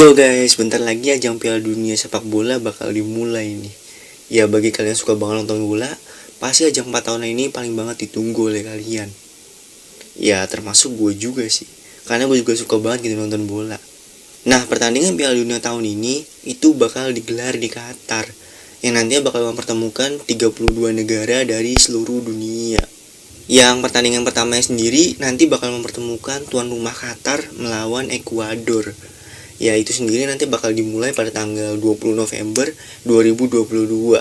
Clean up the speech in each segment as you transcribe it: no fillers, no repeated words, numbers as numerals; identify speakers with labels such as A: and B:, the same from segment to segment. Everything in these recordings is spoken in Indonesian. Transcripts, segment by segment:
A: Yo guys, bentar lagi ajang Piala Dunia sepak bola bakal dimulai nih. Ya bagi kalian yang suka banget nonton bola, pasti ajang 4 tahunan ini paling banget ditunggu oleh kalian. Ya termasuk gue juga sih, karena gue juga suka banget gitu nonton bola. Nah, pertandingan Piala Dunia tahun ini itu bakal digelar di Qatar, yang nantinya bakal mempertemukan 32 negara dari seluruh dunia. Yang pertandingan pertamanya sendiri nanti bakal mempertemukan tuan rumah Qatar melawan Ekuador. Ya itu sendiri nanti bakal dimulai pada tanggal 20 November 2022.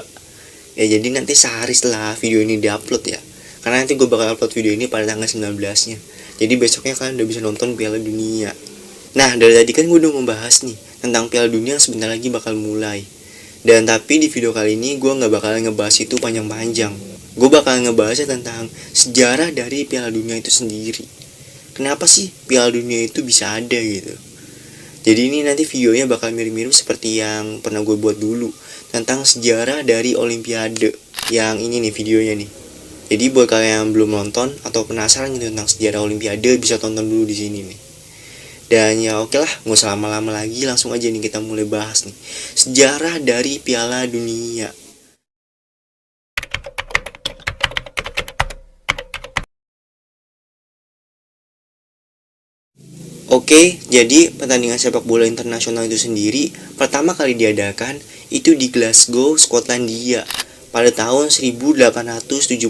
A: Ya jadi nanti sehari setelah video ini diupload ya. Karena nanti gue bakal upload video ini pada tanggal 19-nya. Jadi besoknya kalian udah bisa nonton Piala Dunia. Nah, dari tadi kan gue udah membahas nih tentang Piala Dunia yang sebentar lagi bakal mulai. Dan tapi di video kali ini gue gak bakal ngebahas itu panjang-panjang. Gue bakal ngebahasnya tentang sejarah dari Piala Dunia itu sendiri. Kenapa sih Piala Dunia itu bisa ada gitu? Jadi ini nanti videonya bakal mirip-mirip seperti yang pernah gue buat dulu tentang sejarah dari Olimpiade. Yang ini nih videonya nih. Jadi buat kalian yang belum nonton atau penasaran gitu tentang sejarah Olimpiade, bisa tonton dulu di sini nih. Dan ya oke lah, nggak usah lama-lama lagi, langsung aja nih kita mulai bahas nih sejarah dari Piala Dunia. Oke, jadi pertandingan sepak bola internasional itu sendiri pertama kali diadakan itu di Glasgow, Skotlandia pada tahun 1872.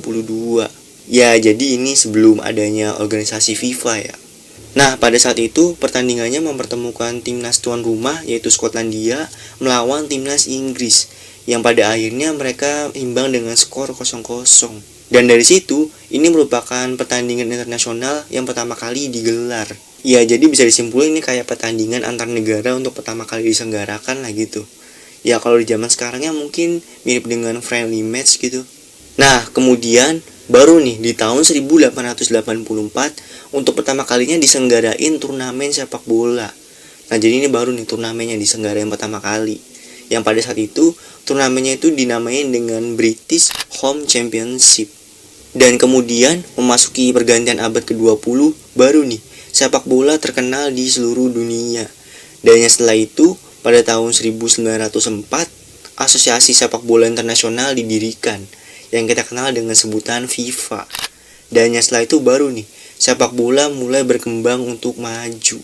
A: Ya, jadi ini sebelum adanya organisasi FIFA ya. Nah, pada saat itu pertandingannya mempertemukan timnas tuan rumah yaitu Skotlandia melawan timnas Inggris yang pada akhirnya mereka imbang dengan skor 0-0. Dan dari situ, ini merupakan pertandingan internasional yang pertama kali digelar. Ya, jadi bisa disimpulkan ini kayak pertandingan antar negara untuk pertama kali diselenggarakan lah gitu. Ya, kalau di zaman sekarangnya mungkin mirip dengan friendly match gitu. Nah, kemudian baru nih di tahun 1884 untuk pertama kalinya diselenggarain turnamen sepak bola. Nah, jadi ini baru nih turnamennya diselenggarain pertama kali. Yang pada saat itu turnamennya itu dinamain dengan British Home Championship. Dan kemudian memasuki pergantian abad ke-20 baru nih sepak bola terkenal di seluruh dunia. Dan setelah itu, pada tahun 1904, Asosiasi Sepak Bola Internasional didirikan, yang kita kenal dengan sebutan FIFA. Dan setelah itu baru nih, sepak bola mulai berkembang untuk maju.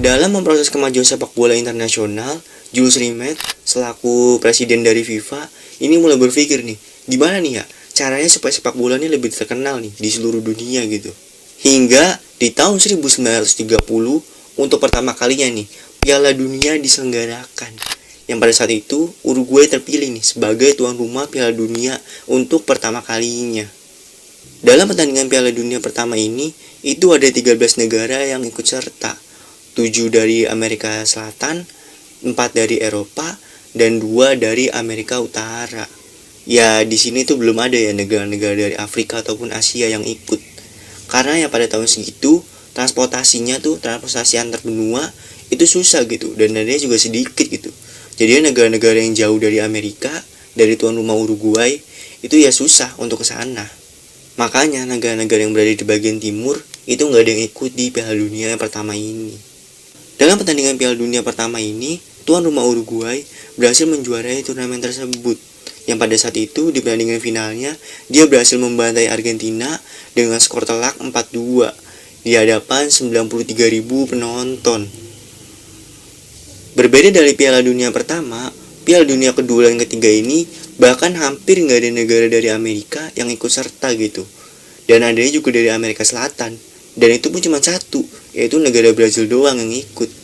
A: Dalam memproses kemajuan sepak bola internasional, Jules Rimet, selaku presiden dari FIFA, ini mulai berpikir nih, gimana nih ya, caranya supaya sepak bola ini lebih terkenal nih di seluruh dunia gitu. Hingga di tahun 1930 untuk pertama kalinya nih Piala Dunia diselenggarakan. Yang pada saat itu Uruguay terpilih nih sebagai tuan rumah Piala Dunia untuk pertama kalinya. Dalam pertandingan Piala Dunia pertama ini itu ada 13 negara yang ikut serta. 7 dari Amerika Selatan, 4 dari Eropa, dan 2 dari Amerika Utara. Ya di sini tuh belum ada ya negara-negara dari Afrika ataupun Asia yang ikut. Karena ya pada tahun segitu transportasi antar benua itu susah gitu dan dananya juga sedikit gitu. Jadi negara-negara yang jauh dari Amerika, dari tuan rumah Uruguay itu ya susah untuk ke sana. Makanya negara-negara yang berada di bagian timur itu nggak ada yang ikut di Piala Dunia yang pertama ini. Dalam pertandingan Piala Dunia pertama ini, tuan rumah Uruguay berhasil menjuarai turnamen tersebut. Yang pada saat itu di pertandingan finalnya dia berhasil membantai Argentina dengan skor telak 4-2 di hadapan 93.000 penonton. Berbeda dari Piala Dunia pertama, Piala Dunia kedua dan ketiga ini bahkan hampir nggak ada negara dari Amerika yang ikut serta gitu. Dan adanya juga dari Amerika Selatan. Dan itu pun cuma satu, yaitu negara Brazil doang yang ikut.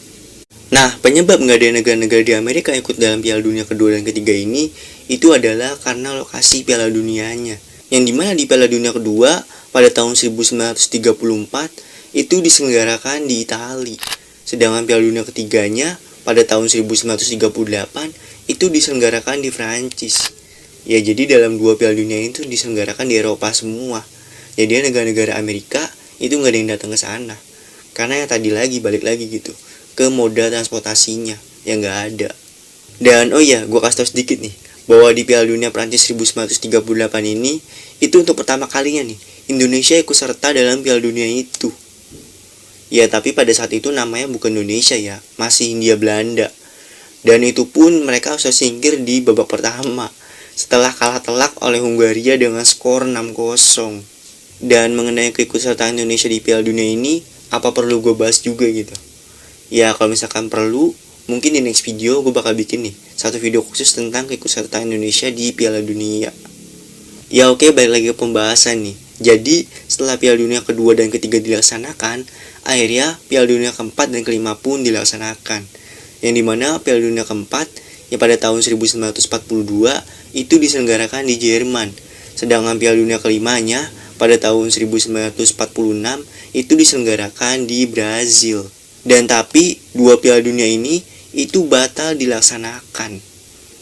A: Nah, penyebab nggak ada negara-negara di Amerika yang ikut dalam Piala Dunia kedua dan ketiga ini itu adalah karena lokasi Piala Dunianya. Yang dimana di Piala Dunia kedua pada tahun 1934 itu diselenggarakan di Italia. Sedangkan Piala Dunia ketiganya pada tahun 1938 itu diselenggarakan di Prancis. Ya jadi dalam dua Piala Dunia itu diselenggarakan di Eropa semua. Jadi negara-negara Amerika itu nggak ada yang datang ke sana. Karena yang tadi lagi balik lagi gitu ke moda transportasinya yang nggak ada. Dan oh iya, gue kasih tau sedikit nih bahwa di Piala Dunia Prancis 1938 ini itu untuk pertama kalinya nih Indonesia ikut serta dalam Piala Dunia itu. Ya tapi pada saat itu namanya bukan Indonesia ya, masih Hindia Belanda. Dan itu pun mereka harus singkir di babak pertama setelah kalah telak oleh Hungaria dengan skor 6-0. Dan mengenai keikutsertaan Indonesia di Piala Dunia ini, apa perlu gue bahas juga gitu? Ya kalau misalkan perlu, mungkin di next video gue bakal bikin nih satu video khusus tentang keikutsertaan Indonesia di Piala Dunia. Ya oke, balik lagi ke pembahasan nih. Jadi setelah Piala Dunia kedua dan ketiga dilaksanakan, akhirnya Piala Dunia keempat dan kelima pun dilaksanakan. Yang dimana Piala Dunia keempat yang pada tahun 1942 itu diselenggarakan di Jerman. Sedangkan Piala Dunia kelimanya pada tahun 1946 itu diselenggarakan di Brazil. Dan tapi dua Piala Dunia ini itu batal dilaksanakan.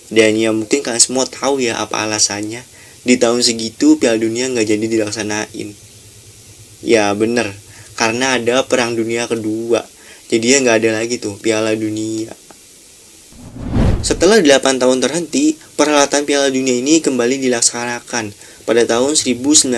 A: Dan ya mungkin kalian semua tahu ya apa alasannya. Di tahun segitu Piala Dunia nggak jadi dilaksanain. Ya bener, karena ada Perang Dunia Kedua. Jadi ya nggak ada lagi tuh Piala Dunia. Setelah 8 tahun terhenti, perhelatan Piala Dunia ini kembali dilaksanakan pada tahun 1950.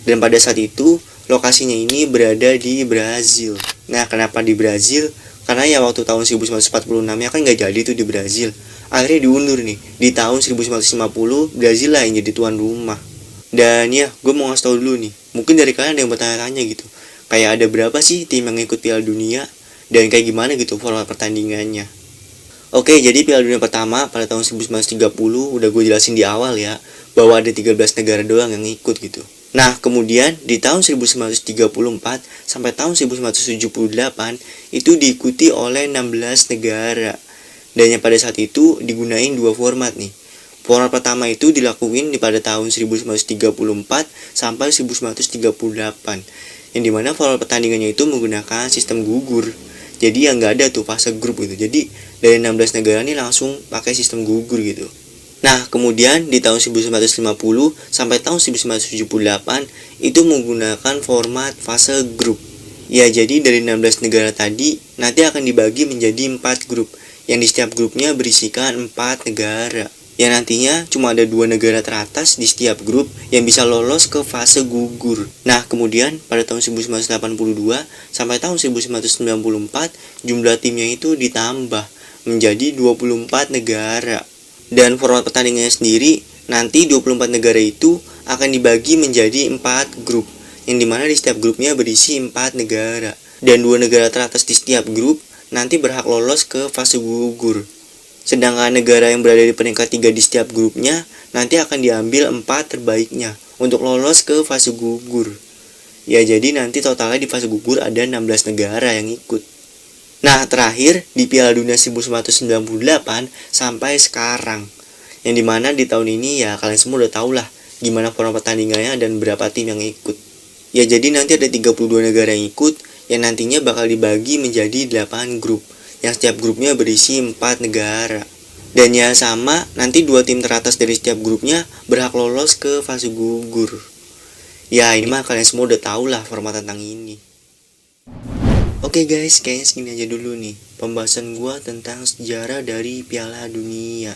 A: Dan pada saat itu lokasinya ini berada di Brazil. Nah kenapa di Brazil? Karena ya waktu tahun 1946 ya kan nggak jadi tuh di Brazil. Akhirnya diundur nih, di tahun 1950 Brazil lah yang jadi tuan rumah. Dan ya, gue mau ngasih tau dulu nih, mungkin dari kalian ada yang bertanya-tanya gitu, kayak ada berapa sih tim yang ikut Piala Dunia, dan kayak gimana gitu format pertandingannya. Oke, jadi Piala Dunia pertama pada tahun 1930 udah gue jelasin di awal ya, bahwa ada 13 negara doang yang ikut gitu. Nah, kemudian di tahun 1934 sampai tahun 1978 itu diikuti oleh 16 negara. Dan yang pada saat itu digunain dua format nih. Format pertama itu dilakuin pada tahun 1934 sampai 1938. Yang dimana format pertandingannya itu menggunakan sistem gugur. Jadi yang nggak ada tuh fase grup gitu. Jadi dari 16 negara ini langsung pakai sistem gugur gitu. Nah kemudian di tahun 1950 sampai tahun 1978 itu menggunakan format fase grup. Ya jadi dari 16 negara tadi nanti akan dibagi menjadi 4 grup. Yang di setiap grupnya berisikan 4 negara. Yang nantinya cuma ada 2 negara teratas di setiap grup yang bisa lolos ke fase gugur. Nah kemudian pada tahun 1982 sampai tahun 1994 jumlah timnya itu ditambah menjadi 24 negara. Dan format pertandingannya sendiri nanti 24 negara itu akan dibagi menjadi 4 grup. Yang dimana di setiap grupnya berisi 4 negara. Dan 2 negara teratas di setiap grup nanti berhak lolos ke fase gugur. Sedangkan negara yang berada di peringkat 3 di setiap grupnya nanti akan diambil 4 terbaiknya untuk lolos ke fase gugur. Ya jadi nanti totalnya di fase gugur ada 16 negara yang ikut. Nah terakhir di Piala Dunia 1998 sampai sekarang. Yang dimana di tahun ini ya kalian semua udah tau lah gimana format pertandingannya dan berapa tim yang ikut. Ya jadi nanti ada 32 negara yang ikut yang nantinya bakal dibagi menjadi 8 grup, yang setiap grupnya berisi 4 negara. Dan ya sama, nanti 2 tim teratas dari setiap grupnya berhak lolos ke fase gugur. Ya ini mah kalian semua udah tau lah format tentang ini. Oke guys, kayaknya segini aja dulu nih pembahasan gue tentang sejarah dari Piala Dunia.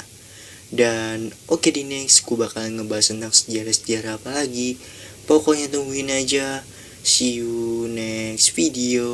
A: Dan oke di next gue bakalan ngebahas tentang sejarah-sejarah apa lagi. Pokoknya tungguin aja. See you next video.